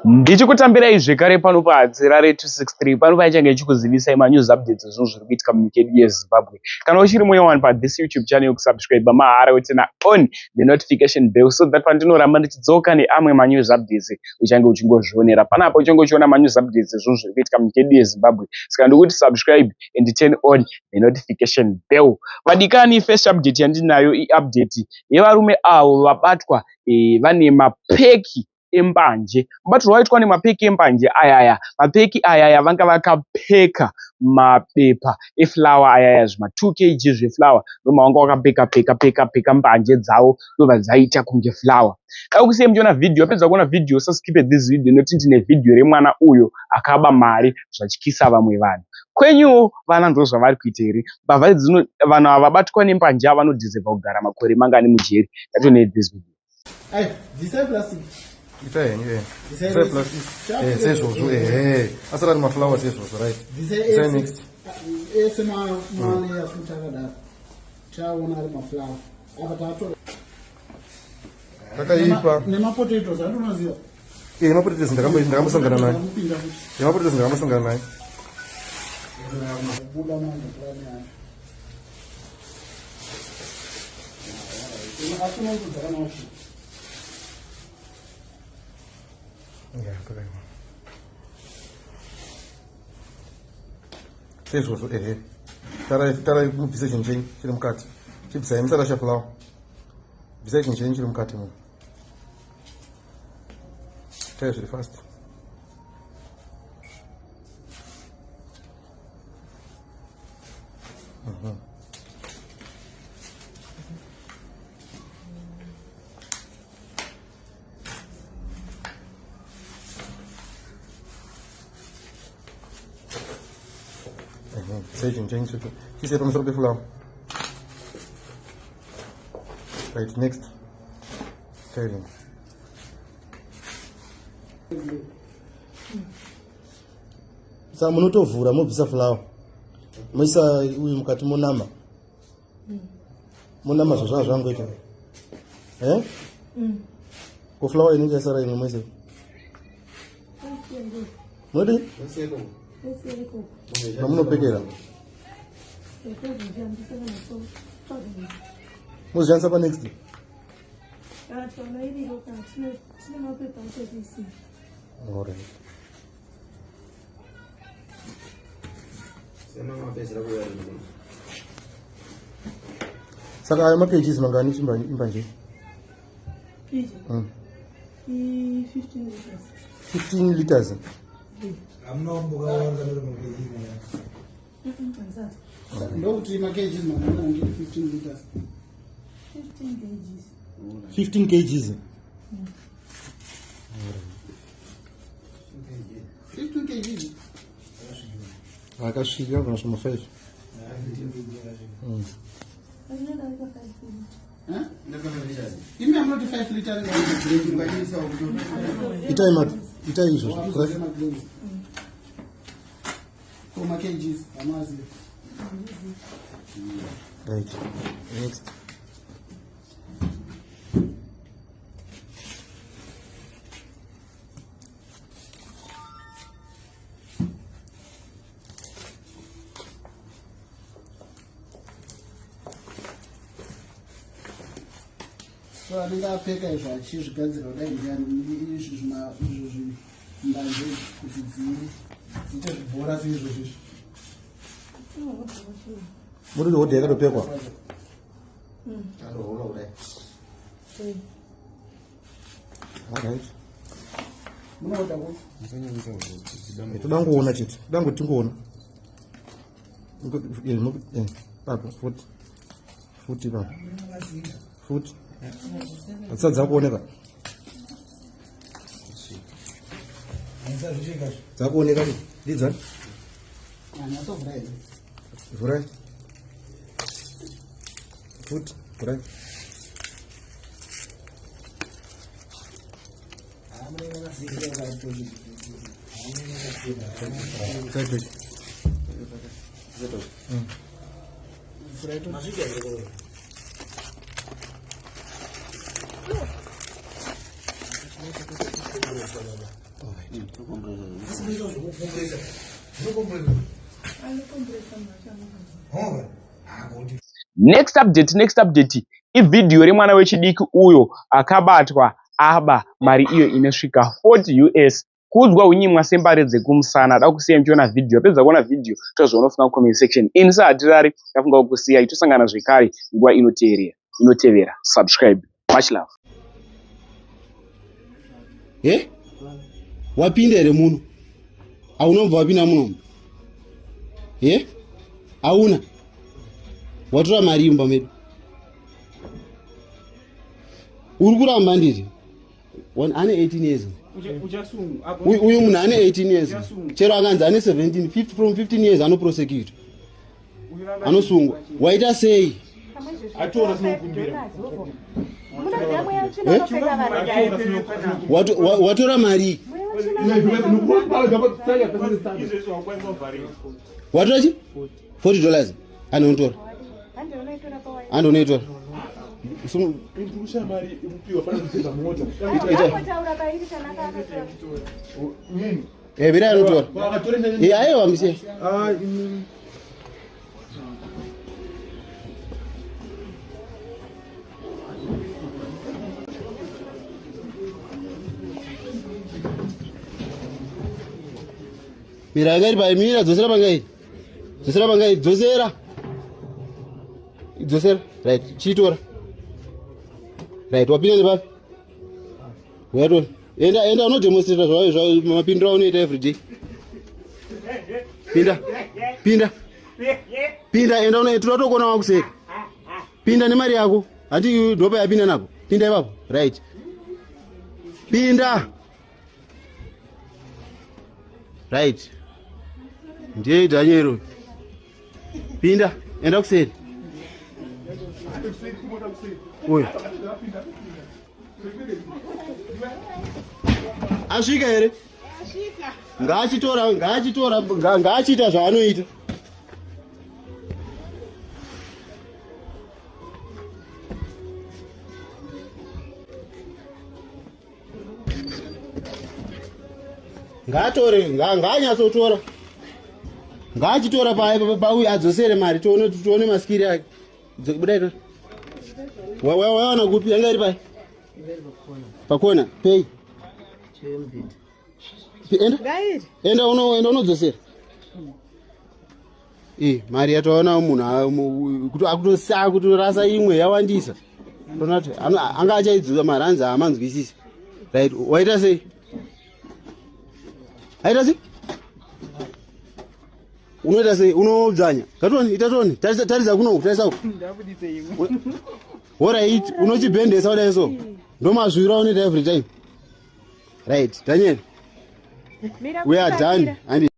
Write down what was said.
Ndichikutambirai zvekare pano pahadzira re263 pano paichange ichikuzivisai manews updates ezvinhu zviri kuitika munyika yedu yeZimbabwe. Kana uchiri mumwe wani pathis YouTube channel kusubscribe mahara wetena on the notification bell so that pandinoramba ndichidzoka neamwe manews updates uchange uchingozvionera panapo uchange uchiona manews updates ezvinhu zviri kuitika munyika yedu yeZimbabwe. Saka ndokuti subscribe and turn on the notification bell. Vadikani, first update yandinayo i-update yevarume avo vabatwa vane mapeki embanje. Mubatirwa waitwa nemapeki embanje ayaya. Mapeki ayaya vanga vakapeka mapepa eflower ayaya zvima 2 kg zveflower ndomwe vanga vakapeka mbanje dzavo ndobva dzaita kunge flower. Dai muchiona video, apedza kuona video skip this video nekuti ndine video remwana uyo akaba mari zvatyisa vamwe vanhu. Kwenyuwo vana ndo zvavari kuita here? Mbavha dzino vanhu ava vabatwa nembanje vanodhiserva kugara makore mangani mujeri. Let's this video. Hey, this is plastic. This is plastic. Say so. Asara ni flower say so, right? This is next. Ese mali ya futakada. Chaona ali flower. Hapa tatu. Kaka ipa. Nema potatoes, andonoziva. Nema potatoes ndakamosangana naye. Nema potatoes ndakamosangana naye. Buda manje plan ya. Hakuna mtu atakana washi. Yeah, correct. Seso tara kubvisa chinhu chiri mukati. Chibvisai musarasha flower. Bvisai chinhu chiri mukati mu. Try zviri fast. Say change it. He said, "I'm flower." Right, next. Tell him. Sa munotovhura mobvisa flower. Moisa uyu mukati monama. Monama zvazva zvangoita. Ko flower inenge yasara imwe moisa. Modi? Mamunopekera. Muzviyanisa pa next. Alright. Saka ayo mapages mangani imbanje? 15 liters. Ndokuti mapages mangani 15 liters. 15 kgs. 15 kgs. Akasvika kunasvika 5. Imi amnoti 5 liters. Itai izvo. Koma kgs amazi. Right. Next. So andingapfeka izvo achizvigadzira kudai ndiyani izvi mbanje kuti dziite zvibhora seizvo izvi. Muri hodhi yakatopekwa. Arohola kudai. Alright. Munoda ku? Toda ngoona chete. Toda ngoti ngoona. Papo futi pa. Futi. Atsadza kuoneka. Dzakuoneka ni? Ndidzani? Anatovhura here. Vhurai. Futi, vhurai. Next update ividhiyo remwana wechidiki uyo akabatwa aba mari iyo inosvika 40 US kuudzwa unyimwa sembare dzekumusana. Da kusiya muchiona vidhiyo, pedza kuona vidhiyo tozviona ufunga comment section. Ini sehatirari ndafunga kukusiyai, tosangana zvekare nguva inotevera. Subscribe. Much love. Wapinda here muno? Aunobva wapinda muno? Auna? Watora mari mumba medu? Uri kuramba nditi? Ane 18 years. Uyu munhu ane 18 years. Chero akanzi ane 17, from 15 years anoprosecute. Anosungwa. Waita sei? Watora mari? Watora chi? $40. Anotora. Andonoitora. Bira anotora. Aiwa mise. Mira ngari bai mira dzosera bangai. Dzosera bangai, dzosera. Dzosera, right, chitora. Right, wapinda nepapi? Wayatora. Enda uno demonstrate zvayo mapindiro unoita every day. Pinda enda unoita tokona wakuseka. Pinda nemari yako. Handi ndopa yapinda napo. Pinda ipapo. Right. Pinda. Right. Ndiye Daniel. Pinda enda kuseri. Oya. Asvika here? Ngaachiita zvaanoita. Ngaatore, ngaanyatsotora. Ngaachitora pauye adzosere mari tuone maskiri ake. Buda ito. Wawana kupi yanga iri pai? Pakona, pay. Enda unodzosera. Mari yataona munhu akutorasa imwe yawandisa. Tonati anga achaidzusa mari anzi hamanzwisisi. Right, waita sei? Aita sei? Unoita sei? Unodzanya. Katoni, itatoni. Taridza kuno, tarisa uko. Alright, unochibhendesa kudai so. Ndomazvira unoita every time. Right, Daniel. We are done.